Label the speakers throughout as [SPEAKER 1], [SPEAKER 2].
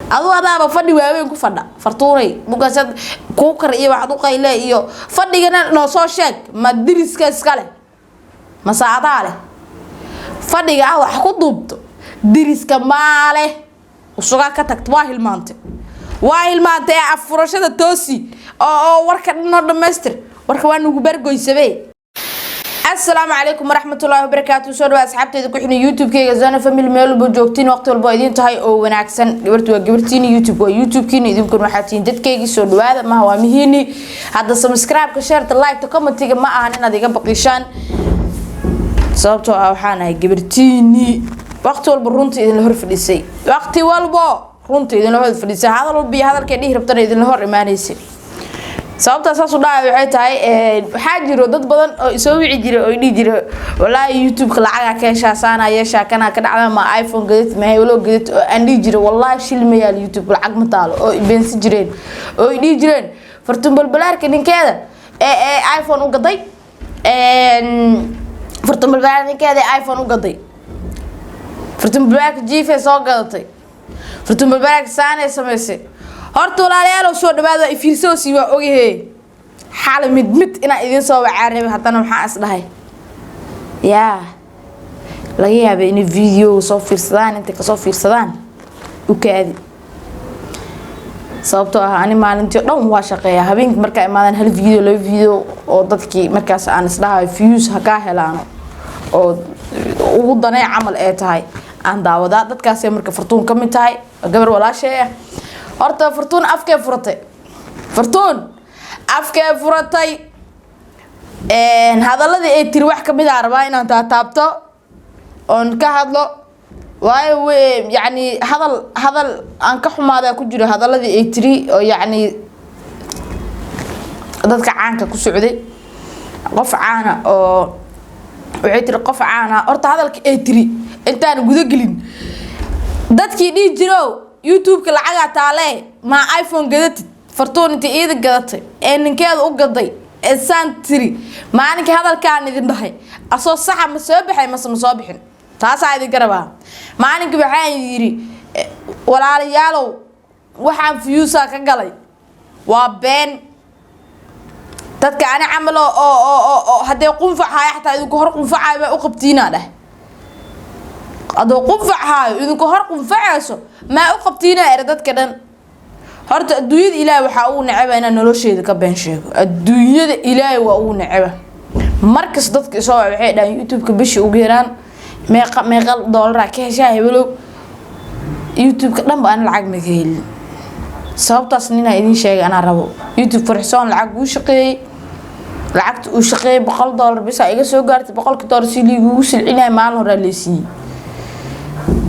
[SPEAKER 1] adoo adaaba fadhi waaweyn ku fadha fartuuray muqasad ku kar iyo wax u qayle iyo fadhigana noo soo sheeg ma diriska iskale ma saadaale fadhiga wax ku duubto diriska maale usuga ka tagto waa hilmaantay afurashada toosi oo warka dhino dhameystir warka waa nugu bargoysabay السلام عليكم ورحمة الله وبركاته سو دواء أصحابتي ذكو حنا يوتيوب كي غزانا فاميلي ميلو بوجوكتين وقت والبايدين تهاي أو ونعكسن قبرتيني يوتيوب كيني إذنكم محاتين دادكيكي سو دواء ما هو مهيني هذا سمسكرايب كشيرت اللايك تكومنتيك ما أهانينا ديقا بقيشان sababtoo ah waxaan ahay gabartiini waqti walba runtii idin la hor fadhisay waqti walba runtii idin la hor fadhisay hadalkay dhih rabtana idin la hor imaanaysa sababta saas u dhaay waxay tahay waxa jiro dad badan oo soo wici jiray oo dhigi jiray wallahi youtube ka lacag ka heshaasana yeesha kana ka dhacda ma iphone gadid ma helo gadid oo aan dhigi jiray wallahi shilmayaal youtube lacag ma taalo oo ibeensi jireen oo dhigi jireen fartun balbalaarka ninkeeda iphone u gaday فرتم بالبارك كذا آيفون وقضي فرتم بالبارك جيفة سوق قضي فرتم بالبارك سانة سمسة هرتو لا ليالو شو دبادو يفيرسو سيوا أوجي هي حالة مدمت إنا إذن سوا عارف حتى أنا محاس لهاي يا لقيها بإني فيديو صوفير صدان أنت كصوفير صدان وكذي sababtoo ah ani maalintii dhan waa shaqeeyaa habeenkii marka imaadan hal video oo dadkii markaas aan isdhahay views ha ka helaano oo ugu danay amal ee tahay aan daawada dadkaas ee marka fartuun ka mid tahay gabar walaashay horta fartuun afkee furatay hadaladii ay tiri wax ka mid ah rabaa inaan taabto oon ka hadlo واي يعني هذا أنكح ماذا كجري هذا الذي يتري يعني ضدك عانك كسعودي قف عانا أو وعيتر قف عانا أرت هذا الكيتري أنت أنا جود قلين ضدك يدي جرو يوتيوب كل عجعة عليه مع آيفون جدت فرتون أنت إيدك جدت إن كذا أقضي إنسان تري مع إنك هذا الكائن إذا بحي أصلا صح مسابح ما مصابحين taas ay garaba maalinka waxaan yiri walaalayaalow waxaan fiyuusa ka galay waa been dadka ana amalo oo haday qunfaxay xataa idinku hor qunfaxay ba u qabtiina dhah adoo qunfaxay idinku hor qunfaxayso ma u qabtiina dadka dhan horta adduunyada ilaahay waxa uu nacaba inaan nolosheeda ka been sheego adduunyada ilaahay waa uu nacaba markas dadka soo waxay dhahan youtube ka bishi ugu yaraan meeqal dollar ka heshaa hebelo youtube ka dhan baan lacag ma ka helin sababtaas nina idin sheegay ana rabo youtube farxsoon lacag uu shaqeeyay lacagta uu shaqeeyay $100 bis ay iga soo gaartay $100 si liigu silcinay maalin raaleysi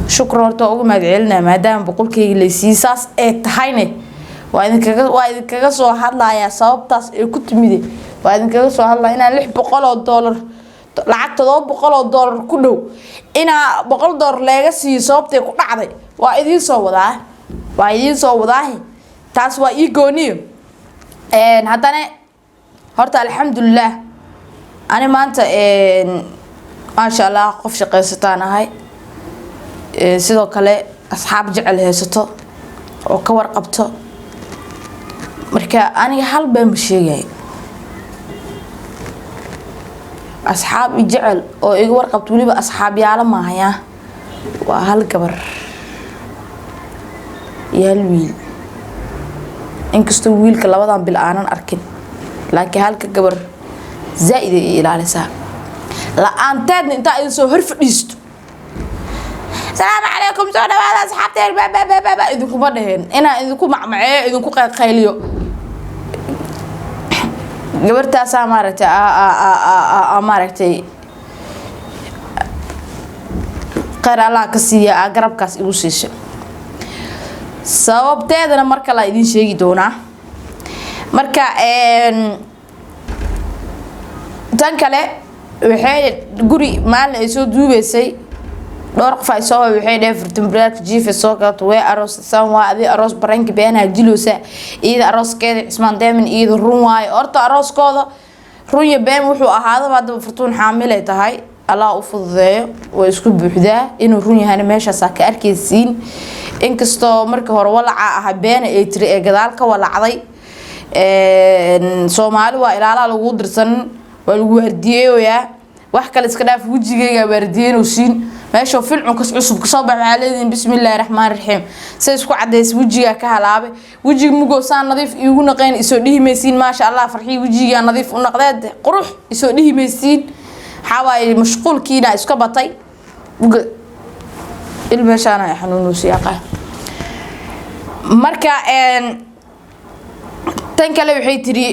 [SPEAKER 1] shukran ugu magacilna maadaama boqolkayga leysii saas ee tahayne waa idinkaga soo hadlayaa sababtaas ee ku timide waa idinkaga soo hadlaa inaan $600 lacagta $200 ku dhow ina $100 laga siiyo sababtay ku dhacday waa idin soo wadaa taas waa ii gooniyo haddana horta alxamdulillah ani maanta ma sha Allah qof shaqaysataan ahay sidoo kale asxaab jecel haysato oo ka warqabto marka aniga hal baan sheegay أصحاب يجعل أو يقول قبض ولي بأصحاب يعلم معايا وهالكبر يهالويل إنك استويل كلا وضع بالآنان أركن لكن هالكبر زائد إلى لسا لا أنت أنت إنسو هرف ليست السلام عليكم سونا هذا أصحابتي بابا إذنكم بدهن أنا إذنكم معي إذنكم خيليو gabartaas maaragtay qara la ka siiya garabkaas igu siisho sababteedana marka la idin sheegi doona marka tan kale waxay guri maalin ay soo duubeysay dhowr qof ay soo waxay dheefirtin black jiif soo gato way aroos sanwaadi aroos baranki beena jiloosa iyada arooskeeda ismaan deemin iyada run waay horta arooskooda run iyo been wuxuu ahaadaba hadda fartuun xaamil ay tahay Allah u fududeeyo way isku buuxdaa inuu run yahay meesha ka arkaysiin inkastoo markii hore walaca ah been ay tiri ee gadaal ka walacday Soomaali waa ilaala lagu dirsan waa lagu wardiyeeyaa wax kale iska dhaaf wajigayga wardiyeeno siin meesha filcun kas cusub ka soo baxay leedin bismillaahir rahmaanir rahiim say isku cadeys wajiga ka halaabe wajiga mugo saan nadiif igu naqeen isoo dhihimaysiin ma sha Allah farxii wajiga nadiif u naqdeed qurux isoo dhihimaysiin xawaay mashquulkiina iska batay ilmeeshana xanuunu siyaqa marka tan kale waxay tiri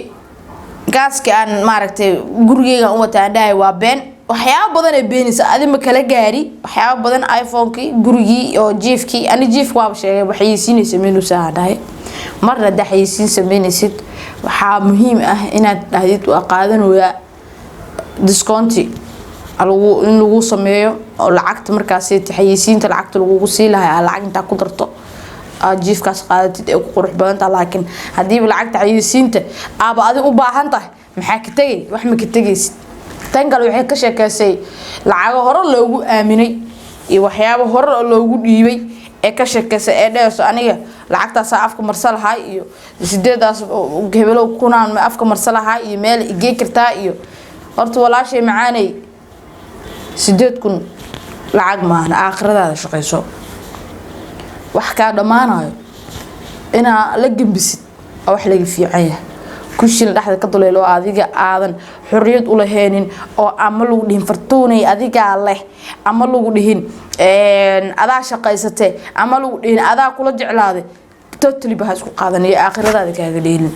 [SPEAKER 1] gaaska aan maaragtay gurigeyga u wataan dhahay waa been waxyaabo badan ay beenisa adima kala gaari waxyaabo badan iPhone-ki gurigi oo jiifki ani jiif waa sheegay waxay siinaysa meel u saadahay marna daxaysiin sameynaysid waxa muhiim ah inaad dhahdid waa qaadanaya discounti in lagu sameeyo oo lacagta markaas ay taxayisiinta lacagta lagu sii lahaa lacag inta ku darto jiifkaas qaadatid ee ku qurux badan tahay laakiin hadii lacagta taxayisiinta aaba adi u baahan tahay maxaa ka tagay wax ma ka tagaysid tan kale waxay ka sheekaysay lacag hore loogu aaminay iyo waxyaabo hore loogu dhiibay ee ka sheekaysay ee dheeso aniga lacagtaas afka marsalahay iyo sideedaas gebelow kunaan ma afka marsalahay iyo meel igee kartaa iyo horta walaashay macaanay 8,000 lacag maana aakhiradaada shaqeyso wax ka dhamaanayo ina la gambisid wax laga fiican yahay kushil dhaxda ka duleelo adiga aadan xurriyad u laheenin oo ama lagu dhihin fartoonay adiga leh ama lagu dhihin adaa shaqaysatay ama lagu dhihin adaa kula jeclaaday totally baa isku qaadanaya aakhiradaada kaaga dheelin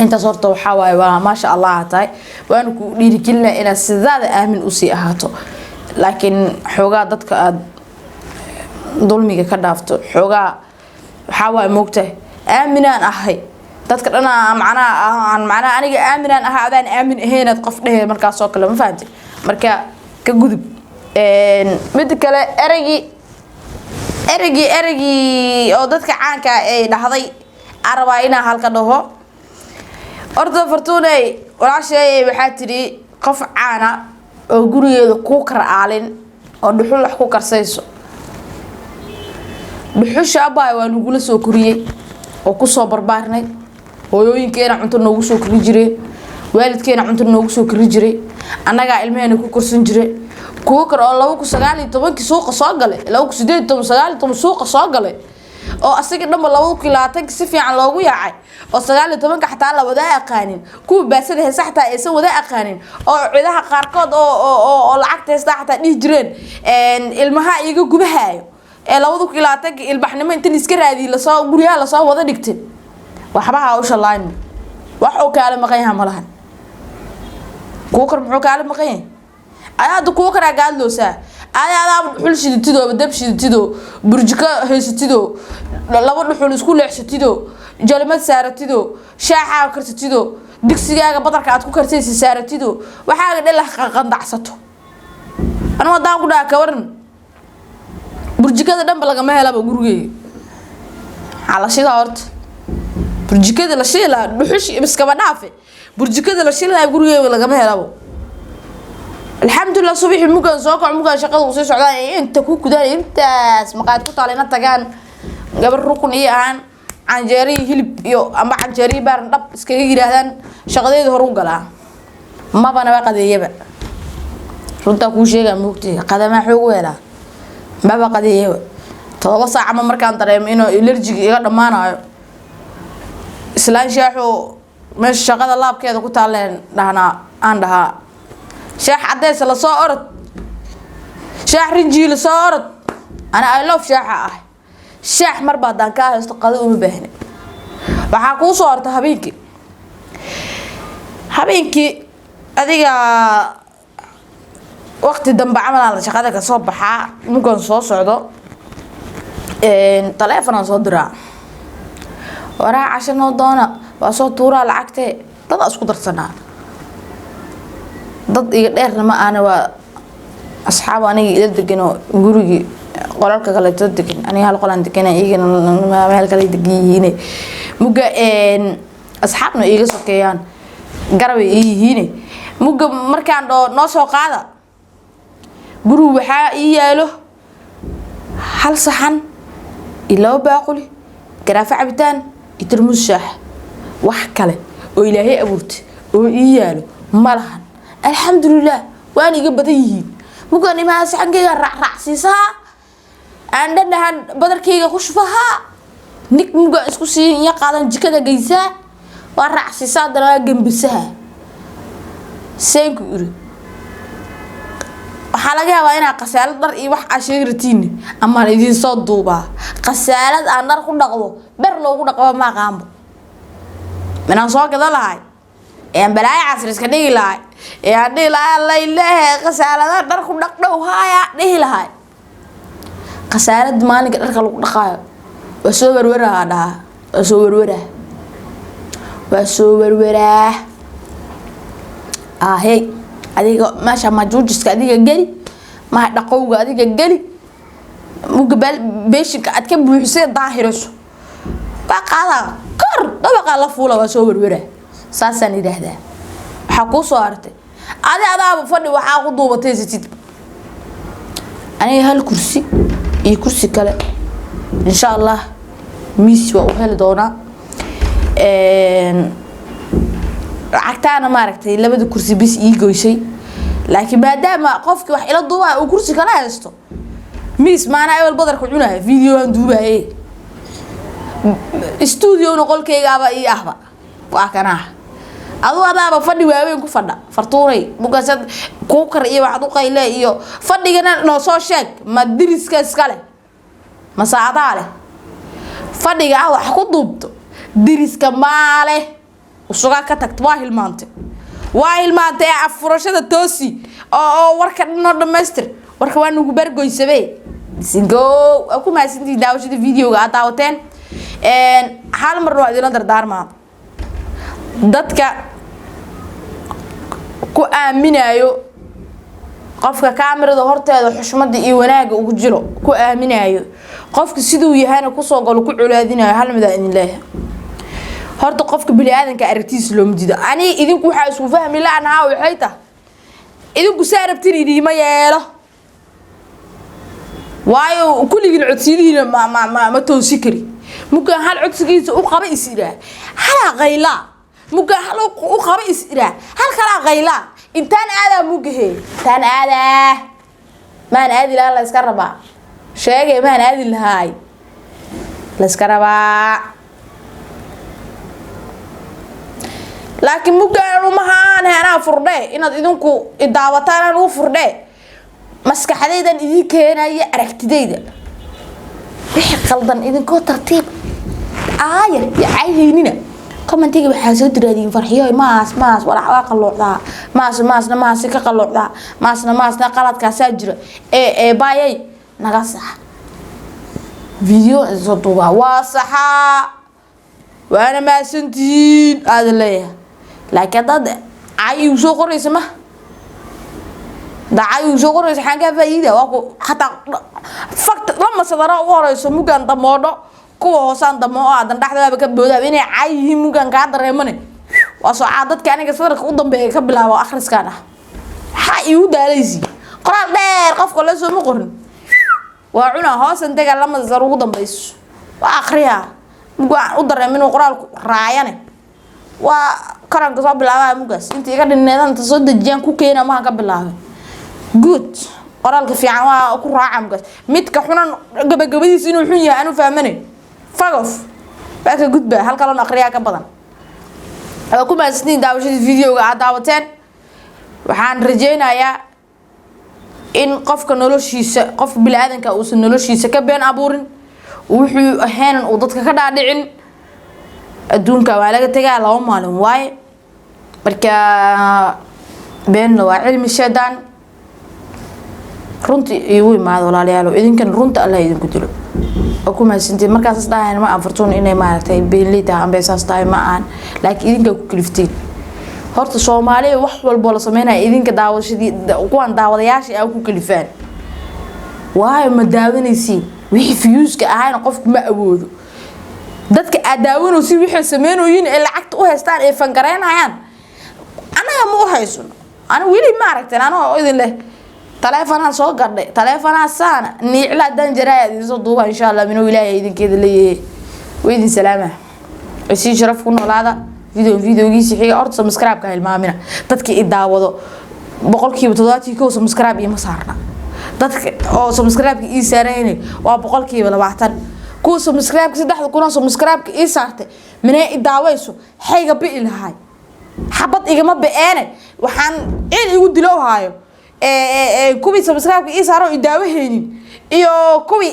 [SPEAKER 1] inta sorto waxa waay waa ma sha Allah tahay waan ku dhiirigelina ina sidaada aamin u sii ahaato laakiin xogaa dadka aad dulmiga ka dhaafto xogaa waxa waay moogtay aaminaan ahay dadka dhana macna aniga aaminaan ahaa adaan aamin ahaynad qof dhahay markaas oo kale ma fahanti marka ka gudub mid kale erigi oo dadka caanka ay dhahday araba ina halka dhaho orda fartuunay walaashay waxa tiri qof caana oo gurigeeda ku karaalin oo dhuxul wax ku karsayso dhuxusha abay waa lagu la soo koriyay oo ku soo barbaarnay hooyooyinkeena cunto noogu soo kori jiray waalidkeena cunto noogu soo kori jiray annaga ilmeena ku korsan jiray kuwa kale oo 2019 suuqa soo galay 2018 suuqa soo galay oo asaga dhanba 2020 si fiican loogu yaacay oo 19 xataa la wada aqaanin kuwa baasada heesa xataa aysan wada aqaanin oo ciidaha qaarkood oo lacagta heesta xataa dhig jireen ilmaha iyaga gubahayo ee 2020 ilbaxnimo inta iska raadi la soo guriyaha la soo wada dhigtay waxba u shalaan wax oo kale maqayaha malahan kuwa kar muxuu kale maqayay ayaad kuwa kara gaadloosa ayaad xul shidtido dab shidtido burjika heysatido laba dhuxul isku leexsatido jalmad saaratido shaaxa kartatido digsigaaga badarka aad ku karsaysi saaratido waxaaga dhalax qandacsato ana wadaan ku dhaaka waran burjikada dhanba laga ma helaba gurigeyga ala shida horta burjikada la shila dhuxush iskaba dhaafe burjikada la shila gurigeyga laga ma helabo alxamdulillah subaxii mugan soo kac mugan shaqada u soo socdaan inta ku kudaan intaas maqaad ku taalina tagaan gabar rukun iyo aan canjeeri hilib iyo amba canjeeri baaran dhab iskaga yiraahdaan shaqadeeda hor u galaa ma bana qadeeyaba runta ku sheega moogtay qadama xoog weela ma qadeeyaba 7 saac ama markaan dareemo inuu allergic iga dhamaanayo islaan shaaxo meesha shaqada laabkeeda ku taaleen dhahna aan dhahaa شاح عديس لا سو orod شاح رنجي لا سو orod انا I love شاح شاح mar baadaan ka haysto qado uma baahna waxa ku soo orta habeenkii adiga waqti dambe camal la shaqada ka soo baxa mugan soo socdo telefoon soo diraa waraa cashano doona waa soo tuura lacagte dad isku darsanaa dad iga dheerna ma aana waa asxaab aniga ila degano gurigi qolalka kale degan aniga hal qolan degan iyagana meel kale degan muga asxaabna iga sokeeyaan garab yihiin muga markaan noo soo qaada guriga waxa ii yaalo hal saxan إلا باقولي قرافة عبتان يترمز شاح وحكله وإلهي أبورت وإياله ملهن الحمد لله وأنا قبضيه ممكن ما سحن كي رع سيسها عندنا بدر كي خشفها نك ممكن إسكوسي يقعدن جكدا جيسا ورع سيسها درا جنبسها سينكوري waxaa laga yaabaa inaa qasaalad dhar iyo wax asheegirtiin ama idin soo duuba qasaalad aan dhar ku dhaqdo bar loogu dhaqo ma qaanbo manaan soo gada lahay ee balaay casri iska dhigi lahay ee aan dhigi lahay la ilaahay qasaalada dhar ku dhaqdo haya dhigi lahay qasaalad maalinka dharka lagu dhaqaayo waa soo warwaraa waa soo warwaraa hey adiga maasha ma juujiska adiga gali ma dhaqowga adiga gali mugabal beeshinka aad ka buuxisay daahirayso baqada kor dabaqa la fuula waa soo warwara saasan yiraahdaa waxa ku soo artay adaaba fadhi waxa ku duubatay sidii aniga hal kursi iyo kursi kale insha Allah miis waa u heli doona عكتانا ماركتي لبدا كرسي بس يجوشي لكن بعدما قفك wax ila duuba oo kursi kala haysto miis maana ay wal badar ku cunaa video aan duubay studio noqolkayga aba ii ahba waa kana adu adaaba fadhi waaweyn ku fadha fartuuray mugasad ku kar iyo wax u qayle iyo fadhigana noo soo sheeg ma diriska iskale ma saacada leh fadhiga wax ku duubto diriska maale usuga ka tagto waa hilmaantay afurashada toosi oo warka dhino dhameystir warka waa nugu bargoysabay singo aku ma sintii daawashada videoga aad daawateen hal mar waa idin dardaarma dadka ku aaminayo qofka kaamirada horteeda xushmada iyo wanaaga ugu jiro ku aaminayo qofka sidoo yahay ku soo galo ku culaadinayo hal mid in ilaahay horta qofka bili aadanka aragtiis loo mudido ani idinku waxa isku fahmi laanaha waxay tahay idinku saarabtiin idima yeelo waayo kulligii codsidiina ma toosi kari muka hal codsigiisa u qaba isira hala qayla muka hal u qaba isira hal kala qayla intaan aada mugahe tan aada maan aadi la iska raba sheegay maan aadi lahaay la iska raba laakiin mugaan uma haan ana furdhe inaad idinku idaawataan u furdhe maskaxdaydan idin keenaya aragtidayda wixii qaldan idinko tartiib aaya ya caynina commentiga waxa soo diraadin farxiyo maas wala qalooqda maas ka qalooqda maasna qaladkaas jira baayay naga sax video soo duuba waa saxa waana ma santiin aad leeyahay laakiin dad ay soo qoraysa ma dacay soo qoraysa xanga faa'iido waa ku hatta fakt lama sadara u horayso mugan damoodo kuwa hoosan damo aadan dhaxdaba ka boodaa inay cayhi mugan ka dareemane waa soo caadadka aniga sadarka u dambeeyay ka bilaabo akhriskan ha iu daalaysi qoraal dheer qofka la soo qorin waa cuna hoosan daga lama sadar ugu dambeeyso waa akhriya mugan u dareemino qoraalku raayane waa karanka soo bilaabay mugas inta iga dhineedan soo dajiyaan ku keenaa ma ka bilaabay good qoraalka fiican waa ku raaca mugas midka xunan gabagabadiisa inuu xun yahay aanu fahmanay fagof baa gudba halka loo akhriyaa ka badan ku maasniin daawashada videoga aad daawateen waxaan rajeynayaa in qofka noloshiisa qof bil aadanka uu noloshiisa ka been abuurin wuxuu ahaanan uu dadka ka dhaadhicin adduunka waa laga tagaa laba maalin waaye marka been waa cilmi shaydaan runtii iyo imaado walaalayaal idinkan runta Allah idinku dilo ku maasintii markaas dhaayeen ma afartoon inay maartay beenlita ambeesaas tahay ma aan laakiin idinka ku kiliftiin horta Soomaaliya wax walba la sameeyay idinka daawashadii kuwan daawadayaasha ay ku kilifaan waayo ma daawanaysi wixii fiyuuska ahayna qofku ma awoodo dadka aadaawano si wixii sameeyeen ee lacagta u haystaan ee fangareynayaan anaga ma u haysan ana wili ma aragteen ana oo idin leh تلفونها سو قردي تلفونها سانا نيعلا دان جرايد سو دوبا ان شاء الله منو الهي idinkeeda leeyahay weydin salaama si sharaf ku noolaada videogiisa xigay orto subscribe ka hilmaamina dadka i daawado boqolkiiba 70 subscribe iyo ma saarna dadka oo subscribe ka ii saarayna waa boqolkiiba 20 ku subscribe ka 3,000 subscribe ka ii saartay minay i daawayso xayga bi ilahay xabad igama beene waxaan igu dilo haayo kuwi subscribe ii saaro i daawaheenin iyo kuwi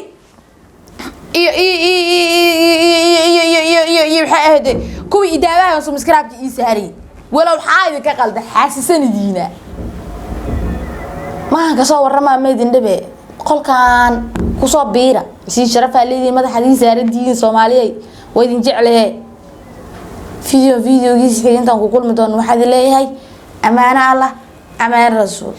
[SPEAKER 1] waxa ahde kuwi i daawaha subscribe ii saari walaw xaayid ka qalda xaasisanadiina ma ka soo warama meedin dhabe qolkan ku soo biira si sharaf leedii madaxdii saarantiin Soomaaliyeed way idin jeclahay videogiisa intaan ku kulmi doono waxa leeyahay amaana Allah amaana rasuul